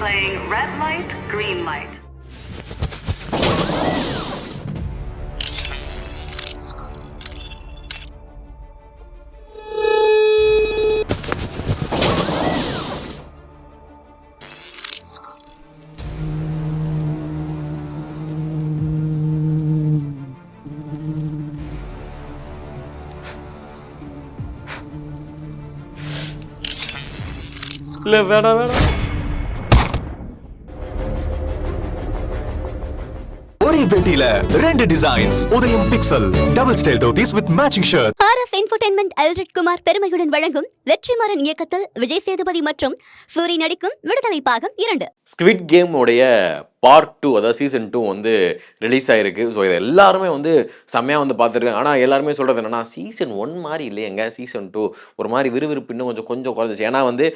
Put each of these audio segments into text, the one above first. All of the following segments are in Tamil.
playing red light, green light. இல்லை வேணாம் வேணாம். ஒரே பெட்டியில 2 designs. Udhayam pixel double style dhotis with matching shirt. RS entertainment Elred Kumar பெருமையுடன் வழங்கும் வெற்றிமாறன் இயக்கத்தில் விஜய் சேதுபதி மற்றும் சூரி நடிக்கும் விடுதலை பாகம் 2. ஸ்குவிட் கேம் உடைய பார்ட் 2, அதாவது சீசன் 2 வந்து ரிலீஸ் ஆயிருக்கு. ஸோ இதை எல்லாருமே வந்து செம்மையாக வந்து பார்த்துருக்காங்க. ஆனால் எல்லாருமே சொல்கிறது என்னன்னா, சீசன் 1 மாதிரி இல்லையங்க, சீசன் 2 ஒரு மாதிரி விறுவிறுப்பு இன்னும் கொஞ்சம் குறைஞ்சிச்சு. ஏன்னா வந்து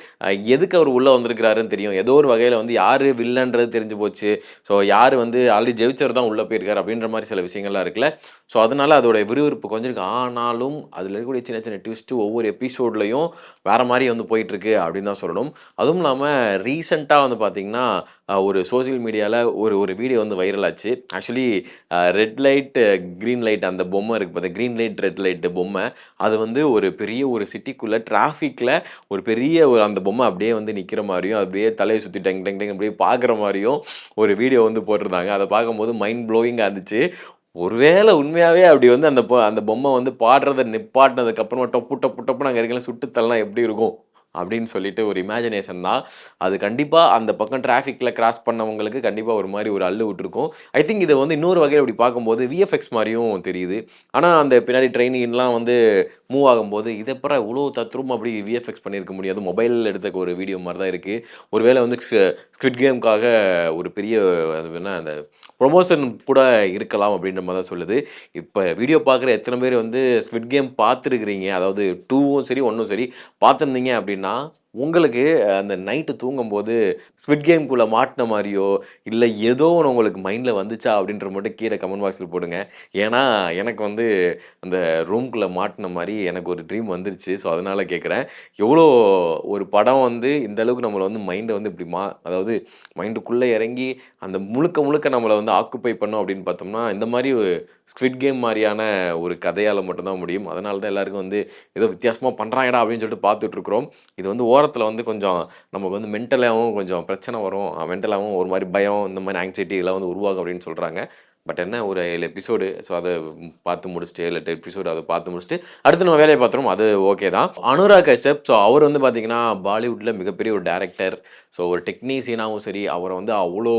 எதுக்கு அவர் உள்ளே வந்திருக்கிறாருன்னு தெரியும், ஏதோ ஒரு வகையில் வந்து யார் வில்லன்றது தெரிஞ்சு போச்சு. ஸோ யார் வந்து ஆல்ரெடி ஜெயிச்சவர் தான் உள்ளே போயிருக்காரு அப்படின்ற மாதிரி சில விஷயங்கள்லாம் இருக்குல்ல. ஸோ அதனால அதோட விறுவிறுப்பு கொஞ்சிருக்கு. ஆனாலும் அதில் இருக்கக்கூடிய சின்ன சின்ன ட்விஸ்ட்டு ஒவ்வொரு எபிசோட்லையும் வேறு மாதிரி வந்து போயிட்டுருக்கு அப்படின்னு தான் சொல்லணும். அதுவும் இல்லாமல் ரீசெண்டாக வந்து பார்த்திங்கன்னா ஒரு சோசியல் மீடியாவில் ஒரு வீடியோ வந்து வைரல் ஆச்சு. Actually red light green light அந்த பொம்மை இருக்குது பார்த்து, க்ரீன் லைட் ரெட் லைட்டு பொம்மை, அது வந்து ஒரு பெரிய ஒரு சிட்டிக்குள்ளே டிராஃபிக்கில் ஒரு பெரிய ஒரு அந்த பொம்மை அப்படியே வந்து நிற்கிற மாதிரியும் அப்படியே தலையை சுற்றி டங் டங் டங் அப்படியே பார்க்குற மாதிரியும் ஒரு வீடியோ வந்து போட்டிருந்தாங்க. அதை பார்க்கும்போது மைண்ட் ப்ளோயிங்காக இருந்துச்சு. ஒருவேளை உண்மையாகவே அப்படி வந்து அந்த பொம்மை வந்து பாடுறதை நிப்பாட்டினதுக்கப்புறமா டொப்பு டொப்பு டப்புன்னு அங்கே இருக்கலாம் சுட்டுத்தலாம் எப்படி இருக்கும் அப்படின்னு சொல்லிட்டு ஒரு இமேஜினேஷன் தான். அது கண்டிப்பாக அந்த பக்கம் டிராஃபிக்கில் கிராஸ் பண்ணவங்களுக்கு கண்டிப்பாக ஒரு மாதிரி ஒரு அள்ளு விட்டுருக்கும். ஐ திங்க் இதை வந்து இன்னொரு வகையில் அப்படி பார்க்கும்போது விஎஃப்எக்ஸ் மாதிரியும் தெரியுது. ஆனால் அந்த பின்னாடி ட்ரெயினிங்லாம் வந்து மூவ் ஆகும்போது இதை அப்புறம் இவ்வளோ தத்ரூபம் அப்படி விஎஃப்எக்ஸ் பண்ணியிருக்க முடியாது. மொபைலில் எடுத்த ஒரு வீடியோ மாதிரி தான் இருக்குது. ஒருவேளை வந்து ஸ்குவிட் கேமுக்காக ஒரு பெரிய அது என்ன அந்த ப்ரொமோஷன் கூட இருக்கலாம் அப்படின்ற மாதிரி தான் சொல்லுது. இப்போ வீடியோ பார்க்குற எத்தனை பேர் வந்து ஸ்குவிட் கேம் பார்த்துருக்குறீங்க, அதாவது 2வும் சரி 1ம் சரி பார்த்துருந்தீங்க அப்படின்னா உங்களுக்கு அந்த நைட்டு தூங்கும்போது ஸ்குவிட் கேம்குள்ளே மாட்டின மாதிரியோ இல்லை ஏதோ ஒன்று உங்களுக்கு மைண்டில் வந்துச்சா அப்படின்ற மட்டும் கீழே கமெண்ட் பாக்ஸில் போடுங்க. ஏன்னா எனக்கு வந்து அந்த ரூம்குள்ளே மாட்டின மாதிரி எனக்கு ஒரு ட்ரீம் வந்துருச்சு. ஸோ அதனால் கேட்குறேன், எவ்வளோ ஒரு படம் வந்து இந்த அளவுக்கு நம்மளை வந்து மைண்டை வந்து இப்படி அதாவது மைண்டுக்குள்ளே இறங்கி அந்த முழுக்க நம்மளை வந்து ஆக்குப்பை பண்ணோம் அப்படின்னு பார்த்தோம்னா இந்த மாதிரி ஸ்குவிட் கேம் மாதிரியான ஒரு கதையால் மட்டும்தான் முடியும். அதனால தான் எல்லாருக்கும் வந்து ஏதோ வித்தியாசமாக பண்ணுறாங்கடா அப்படின்னு சொல்லிட்டு பார்த்துட்ருக்குறோம். இது வந்து ஓரத்தில் வந்து கொஞ்சம் நமக்கு வந்து மென்டலாகவும் கொஞ்சம் பிரச்சனை வரும், மென்டலாகவும் ஒரு மாதிரி பயம், இந்த மாதிரி ஆங்ஸைட்டி எல்லாம் வந்து உருவாகும் அப்படின்னு சொல்கிறாங்க. பட் என்ன ஒரு 7 எபிசோடு, ஸோ அதை பார்த்து முடிச்சுட்டு 7-8 எபிசோடு அதை பார்த்து முடிச்சுட்டு அடுத்து நம்ம வேலையை பார்த்துருவோம், அது ஓகே தான். அனுராக் கஷ்யப், ஸோ அவர் வந்து பார்த்திங்கன்னா பாலிவுட்டில் மிகப்பெரிய ஒரு டேரக்டர். ஸோ ஒரு டெக்னீஷியனாகவும் சரி, அவரை வந்து அவ்வளோ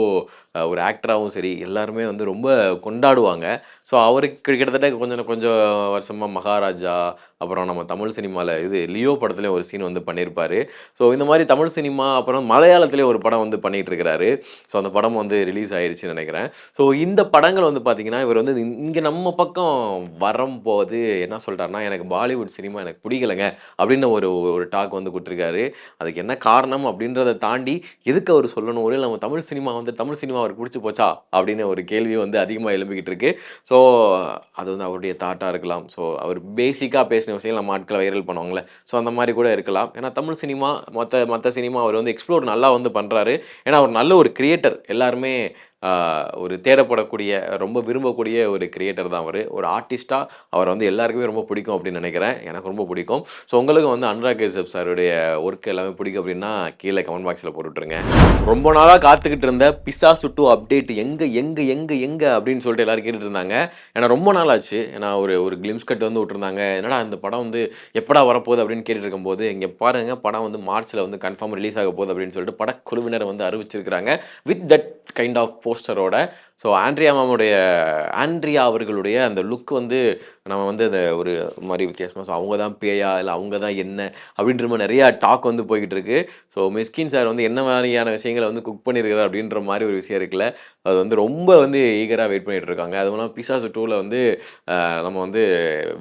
ஒரு ஆக்டராகவும் சரி எல்லாருமே வந்து ரொம்ப கொண்டாடுவாங்க. ஸோ அவருக்கு கிட்டத்தட்ட கொஞ்சம் வருஷமாக மகாராஜா, அப்புறம் நம்ம தமிழ் சினிமாவில் இது லியோ படத்துலேயும் ஒரு சீன் வந்து பண்ணியிருப்பார். ஸோ இந்த மாதிரி தமிழ் சினிமா அப்புறம் மலையாளத்துலேயே ஒரு படம் வந்து பண்ணிகிட்டு இருக்கிறாரு. ஸோ அந்த படம் வந்து ரிலீஸ் ஆயிடுச்சுன்னு நினைக்கிறேன். ஸோ இந்த படங்கள் வந்து பார்த்திங்கன்னா இவர் வந்து இங்கே நம்ம பக்கம் வரும்போது என்ன சொல்லிட்டாருன்னா, எனக்கு பாலிவுட் சினிமா எனக்கு பிடிக்கலைங்க அப்படின்னு ஒரு டாக் வந்து கொடுத்துருக்காரு. அதுக்கு என்ன காரணம் அப்படின்றத தாண்டி எதுக்கு அவர் சொல்லணும், ஒரு நம்ம தமிழ் சினிமா அவருக்கு பிடிச்சி போச்சா அப்படின்னு ஒரு கேள்வி வந்து அதிகமாக எழும்பிக்கிட்டு இருக்கு. ஸோ அது வந்து அவருடைய தாட்டாக இருக்கலாம். ஸோ அவர் பேசிக்காக பேசின விஷயங்கள் நம்ம ஆட்களை வைரல் பண்ணுவாங்களே, ஸோ அந்த மாதிரி கூட இருக்கலாம். ஏன்னா தமிழ் சினிமா மற்ற சினிமா அவர் வந்து எக்ஸ்ப்ளோர் நல்லா வந்து பண்ணுறாரு. ஏன்னா அவர் நல்ல ஒரு கிரியேட்டர், எல்லாருமே ஒரு தேடப்படக்கூடிய ரொம்ப விரும்பக்கூடிய ஒரு கிரியேட்டர் தான் அவர். ஒரு ஆர்டிஸ்ட்டாக அவரை வந்து எல்லாருக்குமே ரொம்ப பிடிக்கும் அப்படின்னு நினைக்கிறேன். எனக்கு ரொம்ப பிடிக்கும். ஸோ உங்களுக்கு வந்து அனுராக் கஷ்யப் சாருடைய ஒர்க் எல்லாமே பிடிக்கும் அப்படின்னா கீழே கமெண்ட் பாக்ஸில் போட்டுவிட்ருங்க. ரொம்ப நாளாக காத்துக்கிட்டு இருந்த பிசாசு 2 அப்டேட் எங்கே அப்படின்னு சொல்லிட்டு எல்லாரும் கேட்டுட்டு இருந்தாங்க. ஏன்னா ரொம்ப நாள் ஆச்சு. ஏன்னா ஒரு கிளிம்ஸ் கட் வந்து விட்டுருந்தாங்க. என்னடா இந்த படம் வந்து எப்படா வரப்போகுது அப்படின்னு கேட்டுட்டு இருக்கும்போது இங்கே பாருங்கள், படம் வந்து மார்ச்சில் வந்து கன்ஃபார்ம் ரிலீஸ் ஆக போகுது அப்படின்னு சொல்லிட்டு படக்குழுவினர் வந்து அறிவிச்சிருக்கிறாங்க வித் தட் கைண்ட் ஆஃப் போஸ்டரோட. ஸோ ஆண்ட்ரியா அவர்களுடைய அந்த லுக் வந்து நம்ம வந்து அந்த ஒரு மாதிரி வித்தியாசமாக, ஸோ அவங்க தான் பேயா இல்லை அவங்க தான் என்ன அப்படின்ற மாதிரி நிறையா டாக் வந்து போய்கிட்டு இருக்கு. ஸோ மிஸ்கின் சார் வந்து என்ன மாதிரியான விஷயங்களை வந்து குக் பண்ணியிருக்கிறார் அப்படின்ற மாதிரி ஒரு விஷயம் இருக்குல்ல, அது வந்து ரொம்ப வந்து ஈகராக வெயிட் பண்ணிகிட்டு இருக்காங்க. அதுவும் இல்லாமல் பிசாசு 2ல் வந்து நம்ம வந்து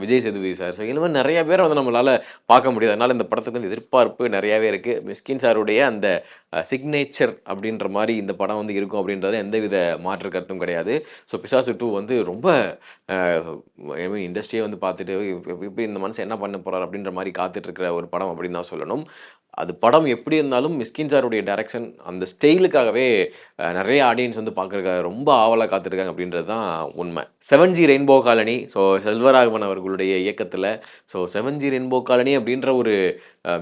விஜய் சேதுபதி சார், ஸோ இந்த மாதிரி நிறைய பேரை வந்து நம்மளால் பார்க்க முடியாது. அதனால் இந்த படத்துக்கு வந்து எதிர்பார்ப்பு நிறையாவே இருக்குது. மிஸ்கின் சாருடைய அந்த சிக்னேச்சர் அப்படின்ற மாதிரி இந்த படம் வந்து இருக்கும் அப்படின்றது எந்தவித மாற்று கருத்தும் கிடையாது. ஸோ பிசாசு 2 வந்து ரொம்ப இண்டஸ்ட்ரியை வந்து பார்த்துட்டு இப்போ இந்த மனுஷன் என்ன பண்ண போகிறார் அப்படின்ற மாதிரி காத்துட்ருக்கிற ஒரு படம் அப்படின்னு தான் சொல்லணும். அது படம் எப்படி இருந்தாலும் மிஸ்கின் சாருடைய டைரக்ஷன் அந்த ஸ்டைலுக்காகவே நிறைய ஆடியன்ஸ் வந்து பார்க்குறதுக்காக ரொம்ப ஆவலாக காத்திருக்காங்க அப்படின்றது தான் உண்மை. 7G rainbow colony, so Selvaraghavan அவர்களுடைய இயக்கத்தில், ஸோ 7G ரெயின்போ காலனி அப்படின்ற ஒரு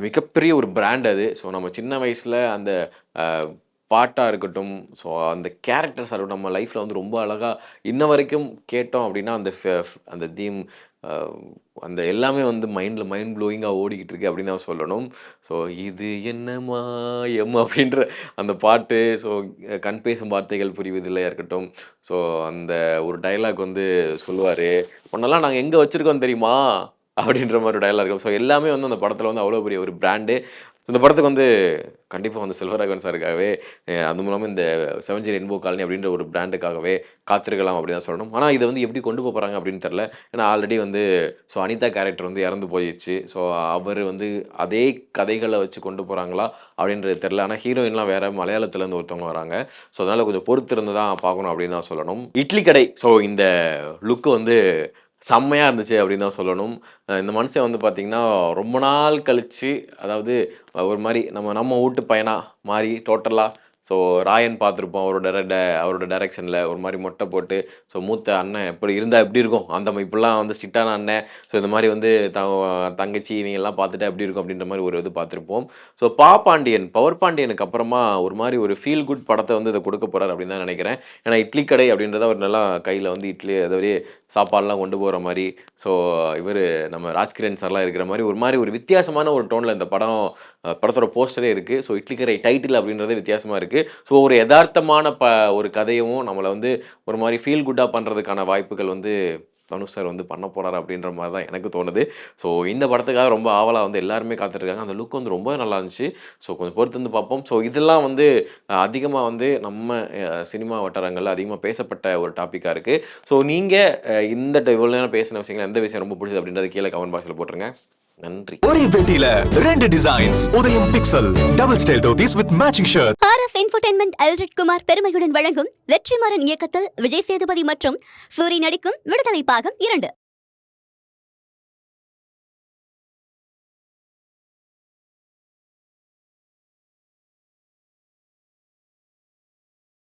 மிகப்பெரிய ஒரு பிராண்ட் அது. ஸோ நம்ம சின்ன வயசில் அந்த பாட்டாக இருக்கட்டும், ஸோ அந்த கேரக்டர்ஸாக இருக்கட்டும், நம்ம லைஃப்பில் வந்து ரொம்ப அழகாக இன்ன வரைக்கும் கேட்டோம் அப்படின்னா அந்த தீம் அந்த எல்லாமே வந்து மைண்ட் ப்ளோயிங்காக ஓடிக்கிட்டு இருக்கு அப்படின்னு தான் சொல்லணும். ஸோ இது என்ன மாயம் அப்படின்ற அந்த பாட்டு, ஸோ கண் பேசும் வார்த்தைகள் புரிவதில்லையா இருக்கட்டும், ஸோ அந்த ஒரு டைலாக் வந்து சொல்லுவார், உன்னெல்லாம் நாங்கள் எங்கே வச்சுருக்கோம் தெரியுமா அப்படின்ற மாதிரி ஒரு டைலாக் இருக்கும். ஸோ எல்லாமே வந்து அந்த படத்தில் வந்து அவ்வளோ பெரிய ஒரு பிராண்டு. இந்த படத்துக்கு வந்து கண்டிப்பாக வந்து செல்வராகவன் சாருக்காகவே அது மூலமாக இந்த 7G ரெயின்போ காலனி அப்படின்ற ஒரு பிராண்டுக்காகவே காத்திருக்கலாம் அப்படின்னு தான் சொல்லணும். ஆனால் இதை வந்து எப்படி கொண்டு போகிறாங்க அப்படின்னு தெரில. ஏன்னா ஆல்ரெடி வந்து ஸோ அனிதா கேரக்டர் வந்து இறந்து போயிடுச்சு. ஸோ அவர் வந்து அதே கதைகளை வச்சு கொண்டு போகிறாங்களா அப்படின்றது தெரில. ஆனால் ஹீரோயின்லாம் வேறு மலையாளத்துலேருந்து ஒருத்தவங்க வராங்க. ஸோ அதனால் கொஞ்சம் பொறுத்து இருந்து தான் பார்க்கணும் அப்படின்னு தான் சொல்லணும். இட்லி கடை, ஸோ இந்த லுக்கு வந்து செம்மையாக இருந்துச்சு அப்படின்னு தான் சொல்லணும். இந்த மனுஷன் வந்து பார்த்திங்கன்னா ரொம்ப நாள் கழித்து, அதாவது ஒரு மாதிரி நம்ம வீட்டு பையனா மாறி டோட்டலாக, ஸோ ராயன் பார்த்துருப்போம் அவரோட டைரக்ஷனில் ஒரு மாதிரி மொட்டை போட்டு, ஸோ மூத்த அண்ணன் எப்படி இருந்தால் எப்படி இருக்கும், அந்த இப்படிலாம் வந்து ஸ்ட்ரிக்டான அண்ணன், ஸோ இந்த மாதிரி வந்து தங்கச்சி இவங்கெல்லாம் பார்த்துட்டா எப்படி இருக்கும் அப்படின்ற மாதிரி ஒரு இது பார்த்துருப்போம். ஸோ பவர் பாண்டியனுக்கு அப்புறமா ஒரு மாதிரி ஒரு ஃபீல் குட் படத்தை வந்து இதை கொடுக்க போகிறார் அப்படின்னு தான் நினைக்கிறேன். ஏன்னா இட்லி கடை அப்படின்றத ஒரு நல்லா கையில் வந்து இட்லி அதாவது சாப்பாடெலாம் கொண்டு போகிற மாதிரி, ஸோ இவர் நம்ம ராஜ்கிரண் சார்லாம் இருக்கிற மாதிரி ஒரு வித்தியாசமான ஒரு டோனில் இந்த படத்தோட போஸ்டரே இருக்குது. ஸோ இட்லி கடை டைட்டில் அப்படின்றதே வித்தியாசமாக இருக்குது. ஸோ ஒரு யதார்த்தமான ஒரு கதையும் நம்மளை வந்து ஒரு மாதிரி ஃபீல் குட்டாக பண்ணுறதுக்கான வாய்ப்புகள் வந்து தனுஷ் சார் வந்து பண்ண போகிறாரு அப்படின்ற மாதிரி தான் எனக்கு தோணுது. ஸோ இந்த படத்துக்காக ரொம்ப ஆவலாக வந்து எல்லாருமே காத்துட்ருக்காங்க. அந்த லுக் வந்து ரொம்ப நல்லா இருந்துச்சு. ஸோ கொஞ்சம் பொறுத்து வந்து பார்ப்போம். ஸோ இதெல்லாம் வந்து அதிகமாக வந்து நம்ம சினிமா வட்டாரங்களில் அதிகமாக பேசப்பட்ட ஒரு டாப்பிக்காக இருக்குது. ஸோ நீங்கள் இந்த இவ்வளோ நேரம் பேசின விஷயங்கள் எந்த விஷயம் ரொம்ப பிடிச்சது அப்படின்றது கீழே கமெண்ட் பாக்ஸில் போட்டுருங்க. நன்றி. ஒரே பெட்டியில 2 designs Udhayam pixel double style dhotis with matching shirt. RS entertainment Elred Kumar பெருமையுடன் வழங்கும் வெற்றிமாறன் இயக்கத்தில் விஜய் சேதுபதி மற்றும் சூரி நடிக்கும் விடுதலை பாகம் 2.